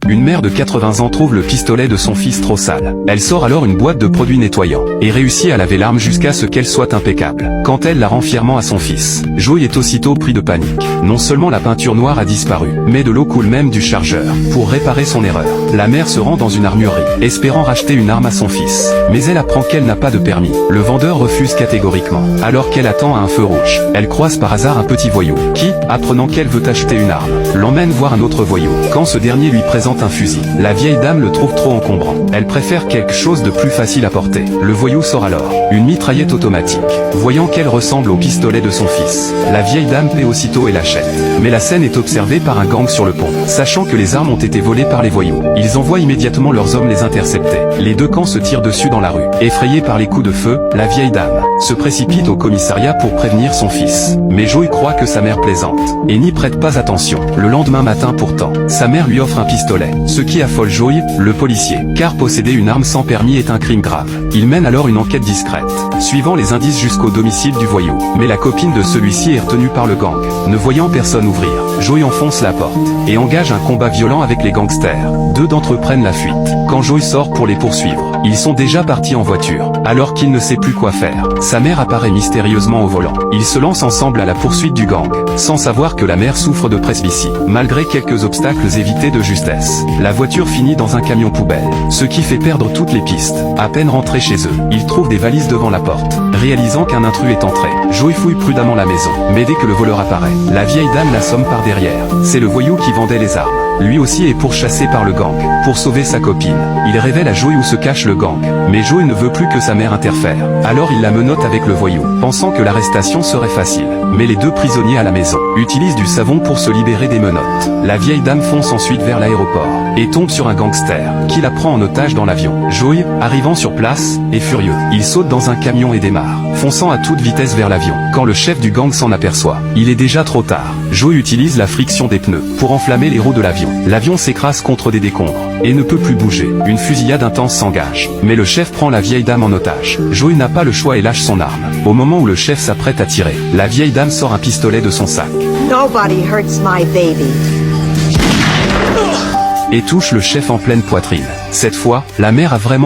Une mère de 80 ans trouve le pistolet de son fils trop sale. Elle sort alors une boîte de produits nettoyants, et réussit à laver l'arme jusqu'à ce qu'elle soit impeccable. Quand elle la rend fièrement à son fils, Joey est aussitôt pris de panique. Non seulement la peinture noire a disparu, mais de l'eau coule même du chargeur. Pour réparer son erreur, la mère se rend dans une armurerie, espérant racheter une arme à son fils. Mais elle apprend qu'elle n'a pas de permis. Le vendeur refuse catégoriquement, alors qu'elle attend à un feu rouge. Elle croise par hasard un petit voyou, qui, apprenant qu'elle veut acheter une arme, l'emmène voir un autre voyou. Quand ce dernier lui présente un fusil, la vieille dame le trouve trop encombrant. Elle préfère quelque chose de plus facile à porter. Le voyou sort alors une mitraillette automatique. Voyant qu'elle ressemble au pistolet de son fils, la vieille dame paie aussitôt et l'achète. Mais la scène est observée par un gang sur le pont. Sachant que les armes ont été volées par les voyous, ils envoient immédiatement leurs hommes les intercepter. Les deux camps se tirent dessus dans la rue. Effrayée par les coups de feu, la vieille dame se précipite au commissariat pour prévenir son fils. Mais Joey croit que sa mère plaisante, et n'y prête pas attention. Le lendemain matin pourtant, sa mère lui offre un pistolet, ce qui affole Joey, le policier, car posséder une arme sans permis est un crime grave. Il mène alors une enquête discrète, suivant les indices jusqu'au domicile du voyou. Mais la copine de celui-ci est retenue par le gang. Ne voyant personne ouvrir, Joey enfonce la porte, et engage un combat violent avec les gangsters. Deux d'entre eux prennent la fuite. Quand Joey sort pour les poursuivre, ils sont déjà partis en voiture, alors qu'il ne sait plus quoi faire. Sa mère apparaît mystérieusement au volant. Ils se lancent ensemble à la poursuite du gang, sans savoir que la mère souffre de presbytie. Malgré quelques obstacles évités de justesse, la voiture finit dans un camion poubelle, ce qui fait perdre toutes les pistes. À peine rentrés chez eux, ils trouvent des valises devant la porte. Réalisant qu'un intrus est entré, Joey fouille prudemment la maison. Mais dès que le voleur apparaît, la vieille dame l'assomme par derrière. C'est le voyou qui vendait les armes. Lui aussi est pourchassé par le gang. Pour sauver sa copine, il révèle à Joey où se cache le gang. Mais Joey ne veut plus que sa mère interfère. Alors il la menotte avec le voyou, pensant que l'arrestation serait facile. Mais les deux prisonniers à la maison utilisent du savon pour se libérer des menottes. La vieille dame fonce ensuite vers l'aéroport, et tombe sur un gangster, qui la prend en otage dans l'avion. Joey, arrivant sur place, est furieux. Il saute dans un camion et démarre, fonçant à toute vitesse vers l'avion. Quand le chef du gang s'en aperçoit, il est déjà trop tard. Joey utilise la friction des pneus pour enflammer les roues de l'avion. L'avion s'écrase contre des décombres, et ne peut plus bouger. Une fusillade intense s'engage. Mais le chef prend la vieille dame en otage. Joey n'a pas le choix et lâche son arme. Au moment où le chef s'apprête à tirer, la vieille dame sort un pistolet de son sac. Nobody hurts my baby. Et touche le chef en pleine poitrine. Cette fois, la mère a vraiment